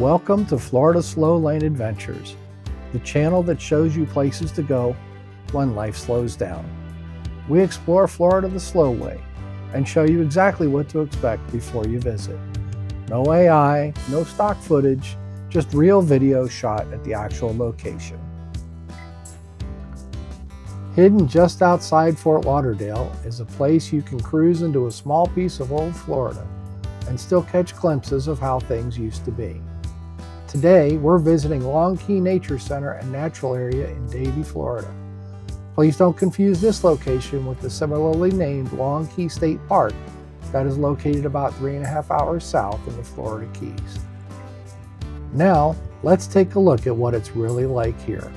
Welcome to Florida Slow Lane Adventures, the channel that shows you places to go when life slows down. We explore Florida the slow way and show you exactly what to expect before you visit. No AI, no stock footage, just real video shot at the actual location. Hidden just outside Fort Lauderdale is a place you can cruise into a small piece of old Florida and still catch glimpses of how things used to be. Today, we're visiting Long Key Nature Center and Natural Area in Davie, Florida. Please don't confuse this location with the similarly named Long Key State Park that is located about 3.5 hours south in the Florida Keys. Now, let's take a look at what it's really like here.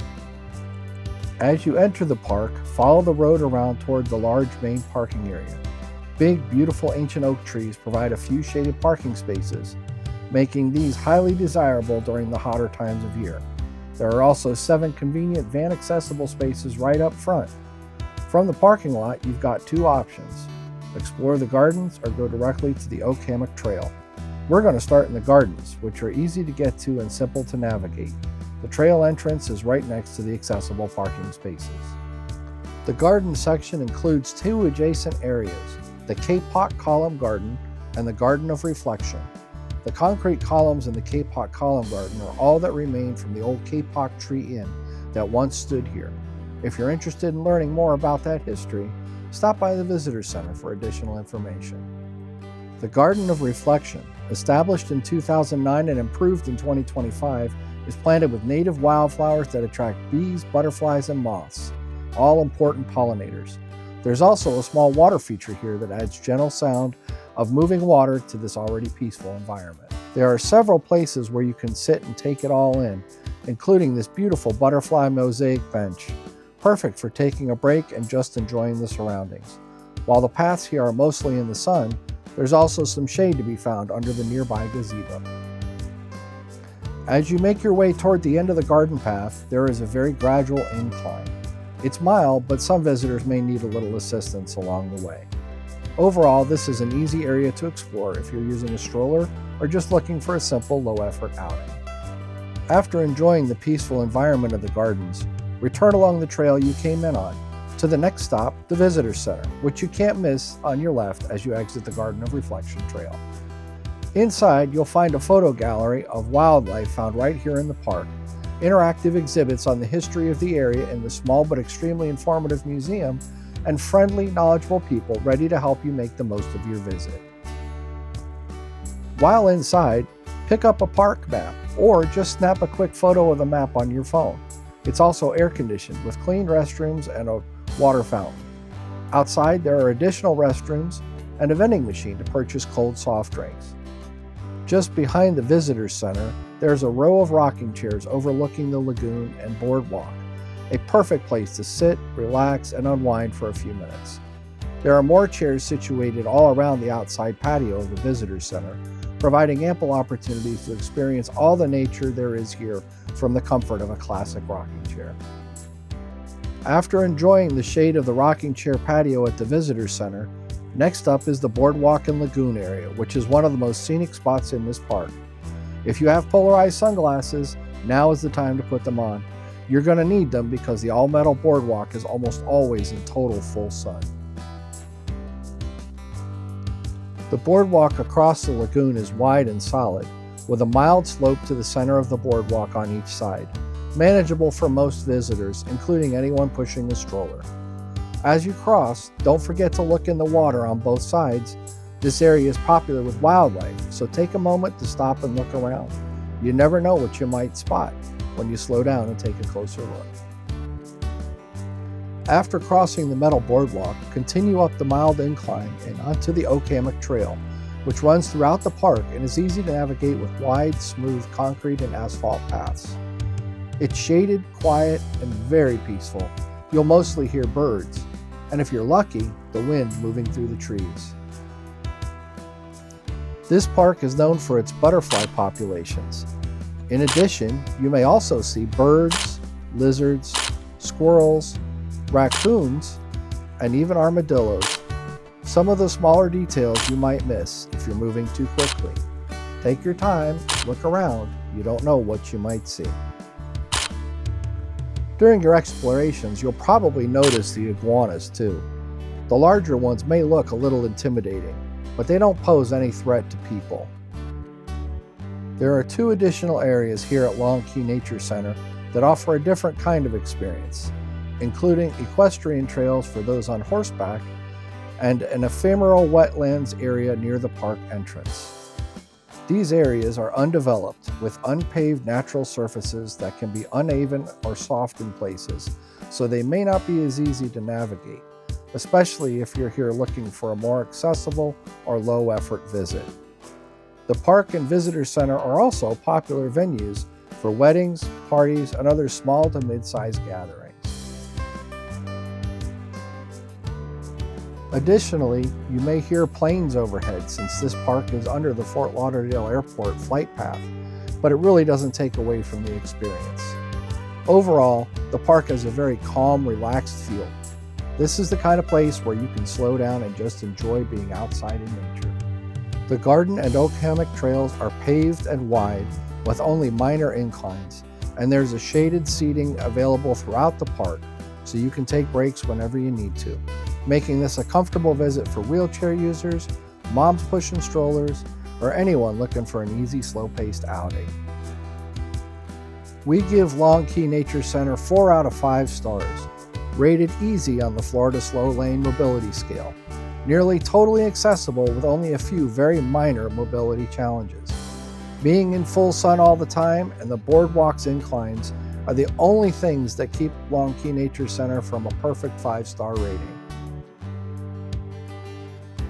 As you enter the park, follow the road around toward the large main parking area. Big, beautiful ancient oak trees provide a few shaded parking spaces, making these highly desirable during the hotter times of year. There are also 7 convenient van-accessible spaces right up front. From the parking lot, you've got 2 options: explore the gardens or go directly to the Hammock Trail. We're going to start in the gardens, which are easy to get to and simple to navigate. The trail entrance is right next to the accessible parking spaces. The garden section includes 2 adjacent areas: the Kapok Column Garden and the Garden of Reflection. The concrete columns in the Kapok Column Garden are all that remain from the old Kapok Tree Inn that once stood here. If you're interested in learning more about that history, stop by the Visitor Center for additional information. The Garden of Reflection, established in 2009 and improved in 2025, is planted with native wildflowers that attract bees, butterflies, and moths, all important pollinators. There's also a small water feature here that adds gentle sound of moving water to this already peaceful environment. There are several places where you can sit and take it all in, including this beautiful butterfly mosaic bench, perfect for taking a break and just enjoying the surroundings. While the paths here are mostly in the sun, there's also some shade to be found under the nearby gazebo. As you make your way toward the end of the garden path, there is a very gradual incline. It's mild, but some visitors may need a little assistance along the way. Overall, this is an easy area to explore if you're using a stroller or just looking for a simple, low-effort outing. After enjoying the peaceful environment of the gardens, return along the trail you came in on to the next stop, the Visitor Center, which you can't miss on your left as you exit the Garden of Reflection trail. Inside, you'll find a photo gallery of wildlife found right here in the park, interactive exhibits on the history of the area in the small but extremely informative museum, and friendly, knowledgeable people ready to help you make the most of your visit. While inside, pick up a park map or just snap a quick photo of the map on your phone. It's also air-conditioned with clean restrooms and a water fountain. Outside, there are additional restrooms and a vending machine to purchase cold soft drinks. Just behind the Visitor Center, there's a row of rocking chairs overlooking the Lagoon and Boardwalk, a perfect place to sit, relax, and unwind for a few minutes. There are more chairs situated all around the outside patio of the Visitor Center, providing ample opportunities to experience all the nature there is here from the comfort of a classic rocking chair. After enjoying the shade of the rocking chair patio at the Visitor Center, next up is the Boardwalk and Lagoon area, which is one of the most scenic spots in this park. If you have polarized sunglasses, now is the time to put them on. You're going to need them because the all-metal boardwalk is almost always in total full sun. The boardwalk across the lagoon is wide and solid, with a mild slope to the center of the boardwalk on each side, manageable for most visitors, including anyone pushing a stroller. As you cross, don't forget to look in the water on both sides. This area is popular with wildlife, so take a moment to stop and look around. You never know what you might spot when you slow down and take a closer look. After crossing the metal boardwalk, continue up the mild incline and onto the Hammock Trail, which runs throughout the park and is easy to navigate with wide, smooth concrete and asphalt paths. It's shaded, quiet, and very peaceful. You'll mostly hear birds, and if you're lucky, the wind moving through the trees. This park is known for its butterfly populations. In addition, you may also see birds, lizards, squirrels, raccoons, and even armadillos. Some of the smaller details you might miss if you're moving too quickly. Take your time, look around. You don't know what you might see. During your explorations, you'll probably notice the iguanas too. The larger ones may look a little intimidating, but they don't pose any threat to people. There are 2 additional areas here at Loxahatchee Nature Center that offer a different kind of experience, including equestrian trails for those on horseback and an ephemeral wetlands area near the park entrance. These areas are undeveloped with unpaved natural surfaces that can be uneven or soft in places, so they may not be as easy to navigate, especially if you're here looking for a more accessible or low-effort visit. The park and visitor center are also popular venues for weddings, parties, and other small to mid-sized gatherings. Additionally, you may hear planes overhead since this park is under the Fort Lauderdale Airport flight path, but it really doesn't take away from the experience. Overall, the park has a very calm, relaxed feel. This is the kind of place where you can slow down and just enjoy being outside in nature. The garden and oak hammock trails are paved and wide with only minor inclines, and there's a shaded seating available throughout the park, so you can take breaks whenever you need to, making this a comfortable visit for wheelchair users, moms pushing strollers, or anyone looking for an easy, slow-paced outing. We give Loxahatchee Nature Center 4 out of 5 stars, rated easy on the Florida Slow Lane Mobility Scale, nearly totally accessible with only a few very minor mobility challenges. Being in full sun all the time and the Boardwalk's inclines are the only things that keep Loxahatchee Nature Center from a perfect 5-star rating.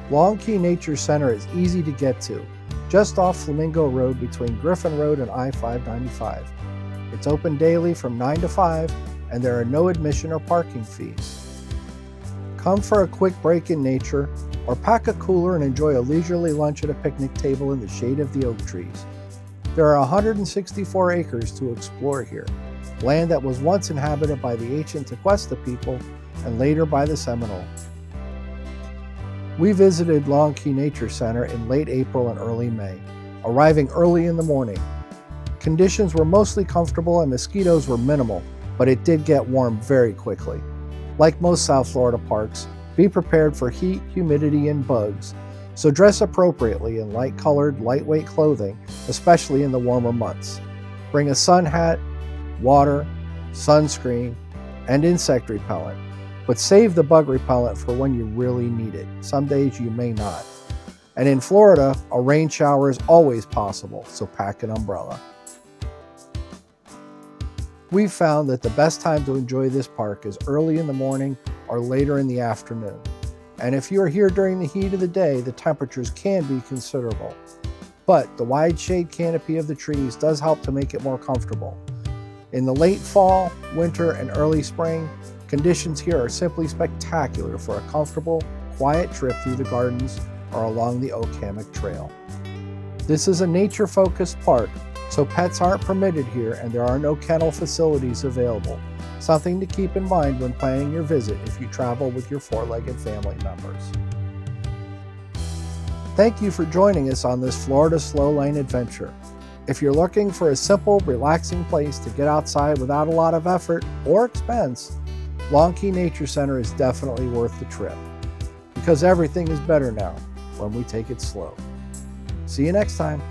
Loxahatchee Nature Center is easy to get to, just off Flamingo Road between Griffin Road and I-595. It's open daily from 9 to 5, and there are no admission or parking fees. Come for a quick break in nature, or pack a cooler and enjoy a leisurely lunch at a picnic table in the shade of the oak trees. There are 164 acres to explore here, land that was once inhabited by the ancient Tequesta people and later by the Seminole. We visited Loxahatchee Nature Center in late April and early May, arriving early in the morning. Conditions were mostly comfortable and mosquitoes were minimal, but it did get warm very quickly. Like most South Florida parks, be prepared for heat, humidity, and bugs, so dress appropriately in light-colored, lightweight clothing, especially in the warmer months. Bring a sun hat, water, sunscreen, and insect repellent, but save the bug repellent for when you really need it. Some days you may not. And in Florida, a rain shower is always possible, so pack an umbrella. We've found that the best time to enjoy this park is early in the morning or later in the afternoon. And if you are here during the heat of the day, the temperatures can be considerable. But the wide shade canopy of the trees does help to make it more comfortable. In the late fall, winter, and early spring, conditions here are simply spectacular for a comfortable, quiet trip through the gardens or along the Oak Hammock Trail. This is a nature-focused park, so pets aren't permitted here and there are no kennel facilities available. Something to keep in mind when planning your visit if you travel with your 4-legged family members. Thank you for joining us on this Florida Slow Lane adventure. If you're looking for a simple, relaxing place to get outside without a lot of effort or expense, Loxahatchee Nature Center is definitely worth the trip. Because everything is better now when we take it slow. See you next time.